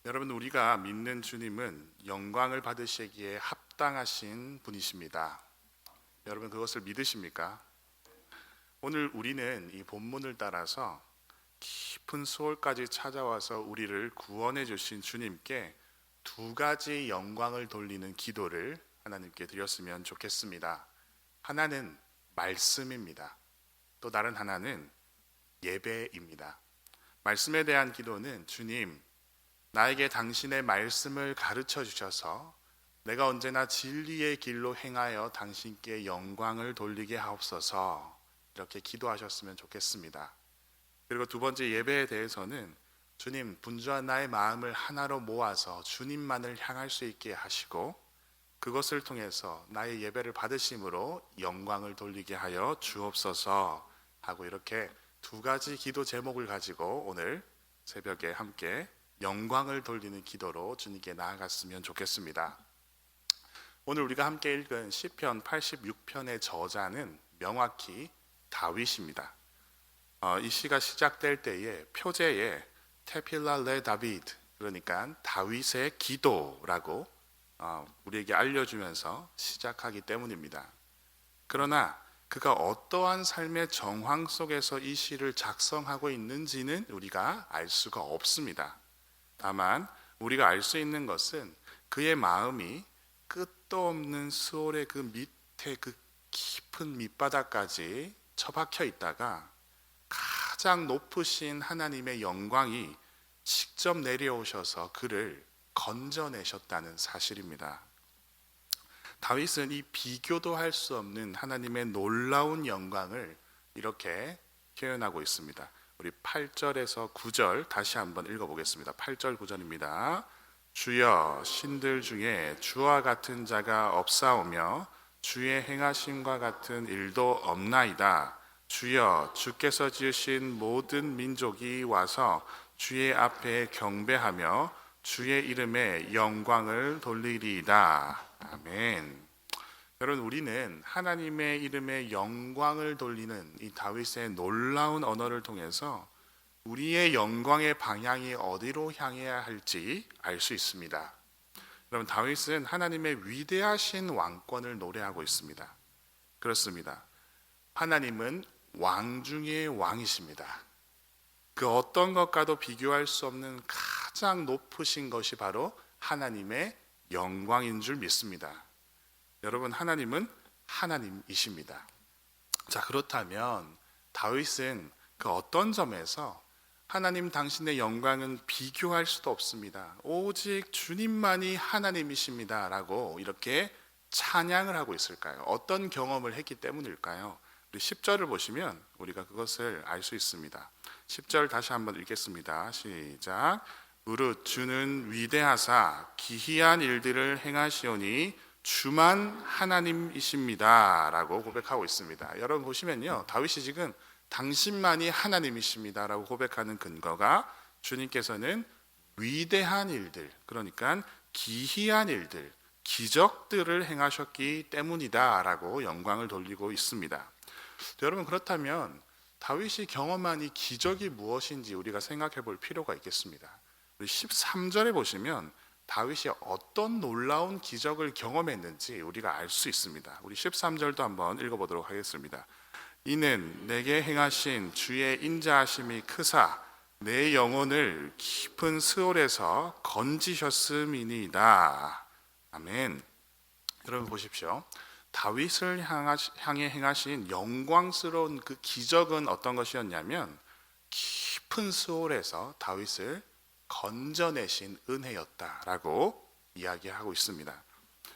여러분, 우리가 믿는 주님은 영광을 받으시기에 합당하신 분이십니다. 여러분, 그것을 믿으십니까? 오늘 우리는 이 본문을 따라서 깊은 수월까지 찾아와서 우리를 구원해 주신 주님께 두 가지 영광을 돌리는 기도를 하나님께 드렸으면 좋겠습니다. 하나는 말씀입니다. 또 다른 하나는 예배입니다. 말씀에 대한 기도는 주님, 나에게 당신의 말씀을 가르쳐 주셔서 내가 언제나 진리의 길로 행하여 당신께 영광을 돌리게 하옵소서, 이렇게 기도하셨으면 좋겠습니다. 그리고 두 번째 예배에 대해서는 주님, 분주한 나의 마음을 하나로 모아서 주님만을 향할 수 있게 하시고 그것을 통해서 나의 예배를 받으심으로 영광을 돌리게 하여 주옵소서 하고, 이렇게 두 가지 기도 제목을 가지고 오늘 새벽에 함께 영광을 돌리는 기도로 주님께 나아갔으면 좋겠습니다. 오늘 우리가 함께 읽은 시편 86편의 저자는 명확히 다윗입니다. 이 시가 시작될 때에 표제에 테필라 레 다비드, 그러니까 다윗의 기도라고 우리에게 알려주면서 시작하기 때문입니다. 그러나 그가 어떠한 삶의 정황 속에서 이 시를 작성하고 있는지는 우리가 알 수가 없습니다. 다만 우리가 알 수 있는 것은 그의 마음이 끝도 없는 수월의 그 밑에 그 깊은 밑바닥까지 처박혀 있다가 가장 높으신 하나님의 영광이 직접 내려오셔서 그를 건져내셨다는 사실입니다. 다윗은 이 비교도 할 수 없는 하나님의 놀라운 영광을 이렇게 표현하고 있습니다. 우리 8절에서 9절 다시 한번 읽어보겠습니다. 8절 9절입니다. 주여, 신들 중에 주와 같은 자가 없사오며 주의 행하심과 같은 일도 없나이다. 주여, 주께서 지으신 모든 민족이 와서 주의 앞에 경배하며 주의 이름에 영광을 돌리리이다. 아멘. 여러분, 우리는 하나님의 이름에 영광을 돌리는 이 다윗의 놀라운 언어를 통해서 우리의 영광의 방향이 어디로 향해야 할지 알 수 있습니다. 여러분, 다윗은 하나님의 위대하신 왕권을 노래하고 있습니다. 그렇습니다. 하나님은 왕 중의 왕이십니다. 그 어떤 것과도 비교할 수 없는 가장 높으신 것이 바로 하나님의 영광인 줄 믿습니다. 여러분, 하나님은 하나님이십니다. 자, 그렇다면 다윗은 그 어떤 점에서 하나님 당신의 영광은 비교할 수도 없습니다, 오직 주님만이 하나님이십니다 라고 이렇게 찬양을 하고 있을까요? 어떤 경험을 했기 때문일까요? 우리 10절을 보시면 우리가 그것을 알 수 있습니다. 10절 다시 한번 읽겠습니다. 시작. 무릇 주는 위대하사 기이한 일들을 행하시오니 주만 하나님이십니다 라고 고백하고 있습니다. 여러분 보시면요, 다윗이 지금 당신만이 하나님이십니다 라고 고백하는 근거가 주님께서는 위대한 일들, 그러니까 기이한 일들, 기적들을 행하셨기 때문이다 라고 영광을 돌리고 있습니다. 여러분, 그렇다면 다윗이 경험한 이 기적이 무엇인지 우리가 생각해 볼 필요가 있겠습니다. 우리 13절에 보시면 다윗이 어떤 놀라운 기적을 경험했는지 우리가 알 수 있습니다. 우리 13절도 한번 읽어보도록 하겠습니다. 이는 내게 행하신 주의 인자하심이 크사 내 영혼을 깊은 스올에서 건지셨음이니이다. 아멘. 여러분 보십시오. 다윗을 향해 행하신 영광스러운 그 기적은 어떤 것이었냐면 깊은 스올에서 다윗을 건져내신 은혜였다라고 이야기하고 있습니다.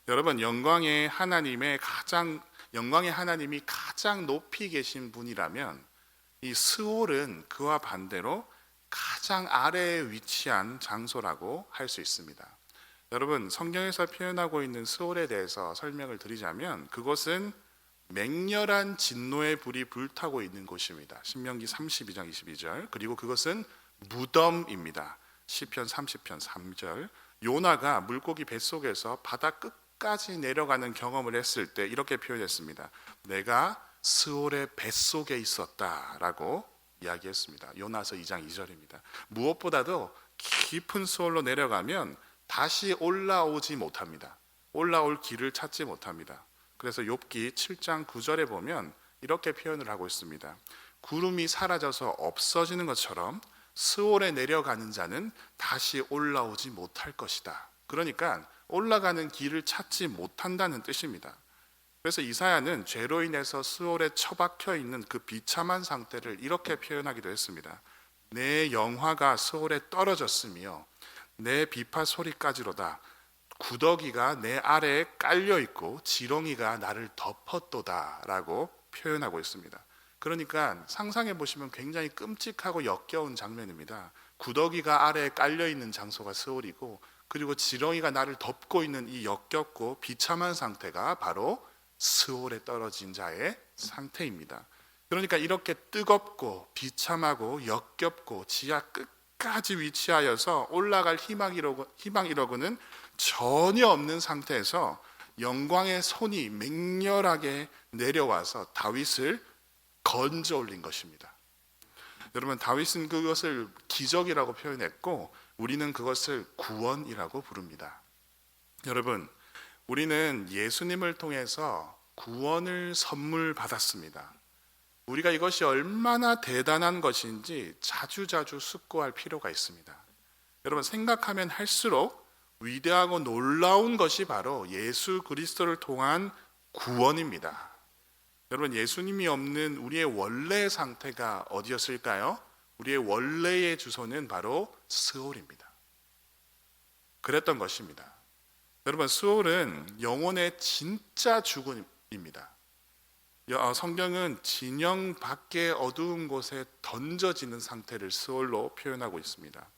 여러분, 영광의 하나님이 가장 높이 계신 분이라면 이 스올은 그와 반대로 가장 아래에 위치한 장소라고 할 수 있습니다. 여러분, 성경에서 표현하고 있는 스올에 대해서 설명을 드리자면 그것은 맹렬한 진노의 불이 불타고 있는 곳입니다. 신명기 32장 22절. 그리고 그것은 무덤입니다. 시편 30편 3절. 요나가 물고기 뱃속에서 바다 끝까지 내려가는 경험을 했을 때 이렇게 표현했습니다. 내가 스올의 뱃속에 있었다라고 이야기했습니다. 요나서 2장 2절입니다. 무엇보다도 깊은 수월로 내려가면 다시 올라오지 못합니다. 올라올 길을 찾지 못합니다. 그래서 욥기 7장 9절에 보면 이렇게 표현을 하고 있습니다. 구름이 사라져서 없어지는 것처럼 스올에 내려가는 자는 다시 올라오지 못할 것이다. 그러니까 올라가는 길을 찾지 못한다는 뜻입니다. 그래서 이사야는 죄로 인해서 스올에 처박혀 있는 그 비참한 상태를 이렇게 표현하기도 했습니다. 내 영화가 스올에 떨어졌으며 내 비파 소리까지로다. 구더기가 내 아래에 깔려 있고 지렁이가 나를 덮었도다 라고 표현하고 있습니다. 그러니까 상상해 보시면 굉장히 끔찍하고 역겨운 장면입니다. 구더기가 아래에 깔려 있는 장소가 스올이고, 그리고 지렁이가 나를 덮고 있는 이 역겹고 비참한 상태가 바로 스올에 떨어진 자의 상태입니다. 그러니까 이렇게 뜨겁고 비참하고 역겹고 지하 끝까지 위치하여서 올라갈 희망이라고는 전혀 없는 상태에서 영광의 손이 맹렬하게 내려와서 다윗을 건져 올린 것입니다. 여러분, 다윗은 그것을 기적이라고 표현했고 우리는 그것을 구원이라고 부릅니다. 여러분, 우리는 예수님을 통해서 구원을 선물 받았습니다. 우리가 이것이 얼마나 대단한 것인지 자주자주 숙고할 필요가 있습니다. 여러분, 생각하면 할수록 위대하고 놀라운 것이 바로 예수 그리스도를 통한 구원입니다. 여러분, 예수님이 없는 우리의 원래의 상태가 어디였을까요? 우리의 원래의 주소는 바로 스올입니다. 그랬던 것입니다. 여러분, 스올은 영혼의 진짜 죽음입니다. 성경은 진영 밖의 어두운 곳에 던져지는 상태를 스올로 표현하고 있습니다.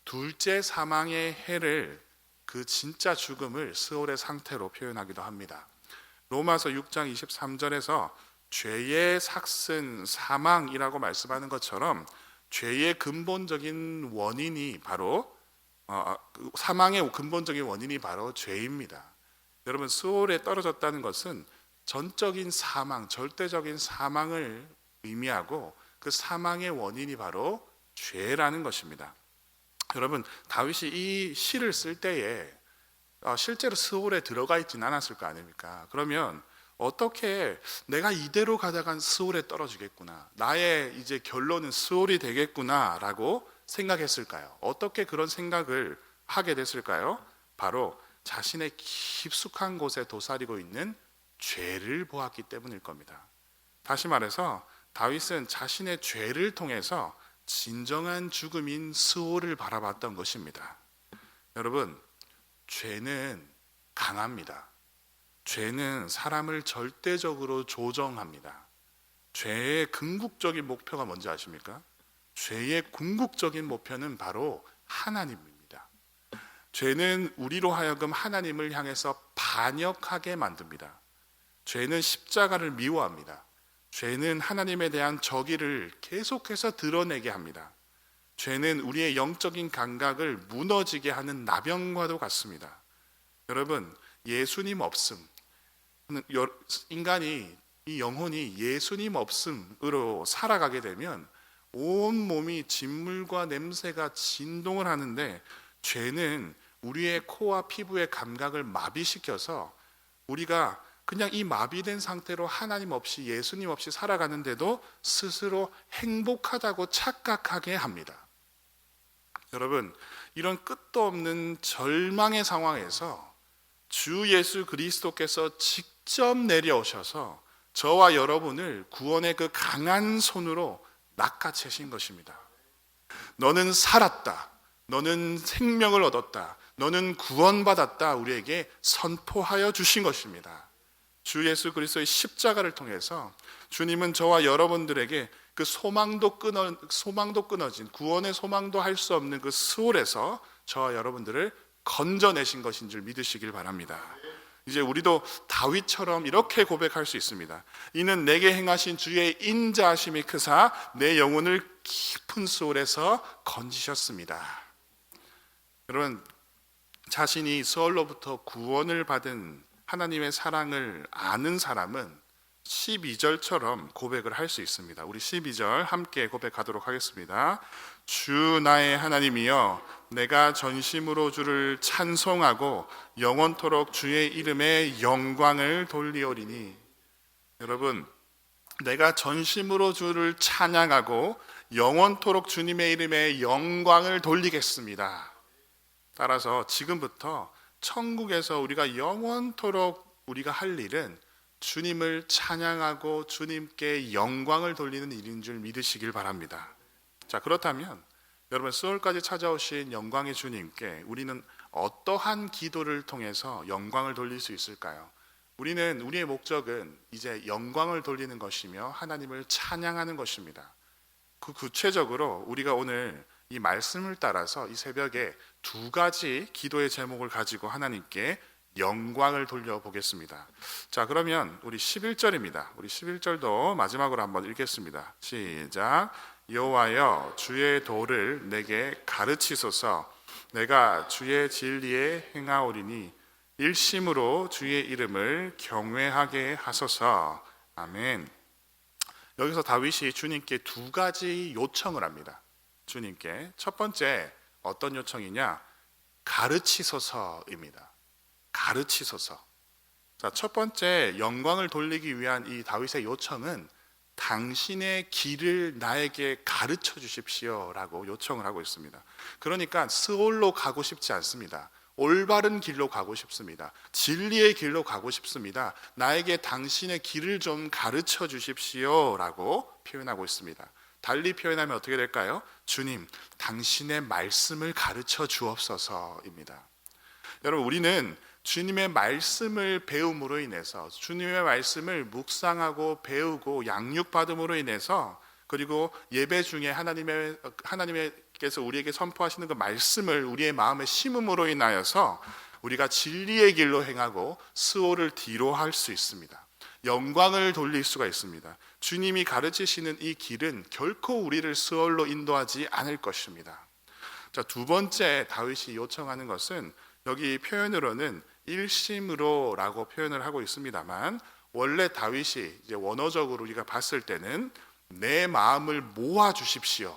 둘째 사망의 해를, 그 진짜 죽음을 스올의 상태로 표현하기도 합니다. 로마서 6장 23절에서 죄의 삭슨 사망이라고 말씀하는 것처럼 죄의 근본적인 원인이 바로 사망의 근본적인 원인이 바로 죄입니다. 여러분, 스올에 떨어졌다는 것은 전적인 사망, 절대적인 사망을 의미하고 그 사망의 원인이 바로 죄라는 것입니다. 여러분, 다윗이 이 시를 쓸 때에 실제로 스올에 들어가 있지는 않았을 거 아닙니까? 그러면 어떻게 내가 이대로 가다간 스올에 떨어지겠구나, 나의 이제 결론은 스올이 되겠구나 라고 생각했을까요? 어떻게 그런 생각을 하게 됐을까요? 바로 자신의 깊숙한 곳에 도사리고 있는 죄를 보았기 때문일 겁니다. 다시 말해서 다윗은 자신의 죄를 통해서 진정한 죽음인 스올을 바라봤던 것입니다. 여러분, 죄는 강합니다. 죄는 사람을 절대적으로 조정합니다. 죄의 궁극적인 목표가 뭔지 아십니까? 죄의 궁극적인 목표는 바로 하나님입니다. 죄는 우리로 하여금 하나님을 향해서 반역하게 만듭니다. 죄는 십자가를 미워합니다. 죄는 하나님에 대한 정의를 계속해서 드러내게 합니다. 죄는 우리의 영적인 감각을 무너지게 하는 나병과도 같습니다. 여러분, 예수님 없음, 인간이, 이 영혼이 예수님 없음으로 살아가게 되면 온 몸이 진물과 냄새가 진동을 하는데, 죄는 우리의 코와 피부의 감각을 마비시켜서 우리가 그냥 이 마비된 상태로 하나님 없이, 예수님 없이 살아가는데도 스스로 행복하다고 착각하게 합니다. 여러분, 이런 끝도 없는 절망의 상황에서 주 예수 그리스도께서 직접 내려오셔서 저와 여러분을 구원의 그 강한 손으로 낚아채신 것입니다. 너는 살았다, 너는 생명을 얻었다, 너는 구원받았다, 우리에게 선포하여 주신 것입니다. 주 예수 그리스도의 십자가를 통해서 주님은 저와 여러분들에게 그 소망도 끊어진, 구원의 소망도 할 수 없는 그 스올에서 저와 여러분들을 건져내신 것인 줄 믿으시길 바랍니다. 이제 우리도 다윗처럼 이렇게 고백할 수 있습니다. 이는 내게 행하신 주의 인자하심이 크사 내 영혼을 깊은 스올에서 건지셨습니다. 여러분, 자신이 스올로부터 구원을 받은 하나님의 사랑을 아는 사람은 12절처럼 고백을 할 수 있습니다. 우리 12절 함께 고백하도록 하겠습니다. 주 나의 하나님이여, 내가 전심으로 주를 찬송하고 영원토록 주의 이름에 영광을 돌리오리니. 여러분, 내가 전심으로 주를 찬양하고 영원토록 주님의 이름에 영광을 돌리겠습니다. 따라서 지금부터 천국에서 우리가 영원토록 우리가 할 일은 주님을 찬양하고 주님께 영광을 돌리는 일인 줄 믿으시길 바랍니다. 자, 그렇다면 여러분, 수월까지 찾아오신 영광의 주님께 우리는 어떠한 기도를 통해서 영광을 돌릴 수 있을까요? 우리의 목적은 이제 영광을 돌리는 것이며 하나님을 찬양하는 것입니다. 그 구체적으로 우리가 오늘 이 말씀을 따라서 이 새벽에 두 가지 기도의 제목을 가지고 하나님께 영광을 돌려보겠습니다. 자, 그러면 우리 11절입니다. 우리 11절도 마지막으로 한번 읽겠습니다. 시작. 여호와여, 주의 도를 내게 가르치소서. 내가 주의 진리에 행하오리니 일심으로 주의 이름을 경외하게 하소서. 아멘. 여기서 다윗이 주님께 두 가지 요청을 합니다. 주님께 첫 번째 어떤 요청이냐? 가르치소서입니다. 가르치소서. 자, 첫 번째 영광을 돌리기 위한 이 다윗의 요청은 당신의 길을 나에게 가르쳐 주십시오라고 요청을 하고 있습니다. 그러니까 스올로 가고 싶지 않습니다. 올바른 길로 가고 싶습니다. 진리의 길로 가고 싶습니다. 나에게 당신의 길을 좀 가르쳐 주십시오라고 표현하고 있습니다. 달리 표현하면 어떻게 될까요? 주님, 당신의 말씀을 가르쳐 주옵소서입니다. 여러분, 우리는 주님의 말씀을 배움으로 인해서, 주님의 말씀을 묵상하고 배우고 양육받음으로 인해서, 그리고 예배 중에 하나님께서 우리에게 선포하시는 그 말씀을 우리의 마음에 심음으로 인하여서 우리가 진리의 길로 행하고 스올을 뒤로 할 수 있습니다. 영광을 돌릴 수가 있습니다. 주님이 가르치시는 이 길은 결코 우리를 스올로 인도하지 않을 것입니다. 자, 두 번째 다윗이 요청하는 것은 여기 표현으로는 일심으로라고 표현을 하고 있습니다만, 원래 다윗이 이제 원어적으로 우리가 봤을 때는 내 마음을 모아 주십시오,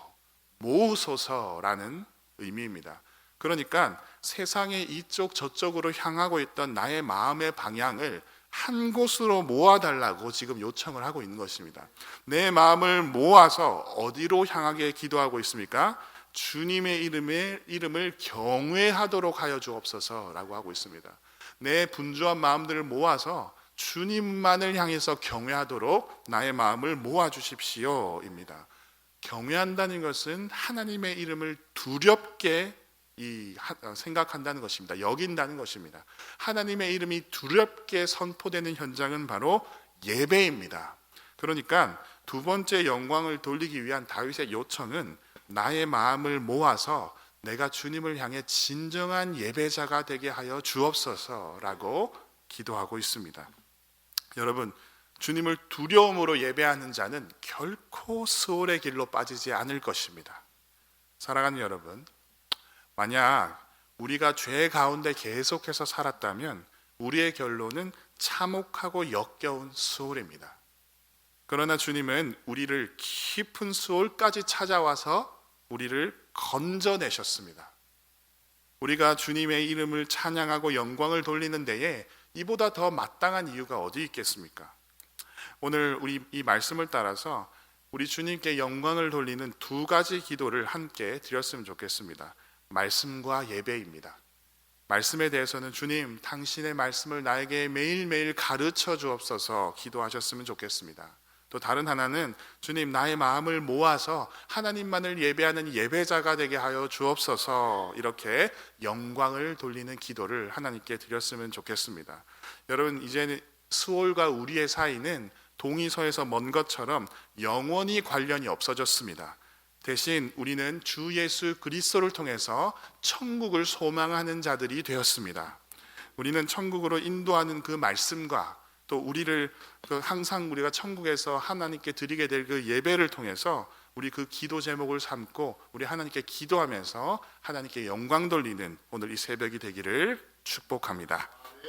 모으소서라는 의미입니다. 그러니까 세상의 이쪽 저쪽으로 향하고 있던 나의 마음의 방향을 한 곳으로 모아달라고 지금 요청을 하고 있는 것입니다. 내 마음을 모아서 어디로 향하게 기도하고 있습니까? 주님의 이름을 경외하도록 하여 주옵소서라고 하고 있습니다. 내 분주한 마음들을 모아서 주님만을 향해서 경외하도록 나의 마음을 모아 주십시오입니다. 경외한다는 것은 하나님의 이름을 두렵게 생각한다는 것입니다. 여긴다는 것입니다. 하나님의 이름이 두렵게 선포되는 현장은 바로 예배입니다. 그러니까 두 번째 영광을 돌리기 위한 다윗의 요청은 나의 마음을 모아서 내가 주님을 향해 진정한 예배자가 되게 하여 주옵소서라고 기도하고 있습니다. 여러분, 주님을 두려움으로 예배하는 자는 결코 스올의 길로 빠지지 않을 것입니다. 사랑하는 여러분, 만약 우리가 죄 가운데 계속해서 살았다면 우리의 결론은 참혹하고 역겨운 스올입니다. 그러나 주님은 우리를 깊은 스올까지 찾아와서 우리를 건져내셨습니다. 우리가 주님의 이름을 찬양하고 영광을 돌리는 데에 이보다 더 마땅한 이유가 어디 있겠습니까? 오늘 우리 이 말씀을 따라서 우리 주님께 영광을 돌리는 두 가지 기도를 함께 드렸으면 좋겠습니다. 말씀과 예배입니다. 말씀에 대해서는 주님, 당신의 말씀을 나에게 매일매일 가르쳐 주옵소서 기도하셨으면 좋겠습니다. 또 다른 하나는 주님, 나의 마음을 모아서 하나님만을 예배하는 예배자가 되게 하여 주옵소서, 이렇게 영광을 돌리는 기도를 하나님께 드렸으면 좋겠습니다. 여러분, 이제는 스올과 우리의 사이는 동이서에서 먼 것처럼 영원히 관련이 없어졌습니다. 대신 우리는 주 예수 그리스도를 통해서 천국을 소망하는 자들이 되었습니다. 우리는 천국으로 인도하는 그 말씀과 또 우리를 항상 우리가 천국에서 하나님께 드리게 될 그 예배를 통해서 우리 그 기도 제목을 삼고 우리 하나님께 기도하면서 하나님께 영광 돌리는 오늘 이 새벽이 되기를 축복합니다.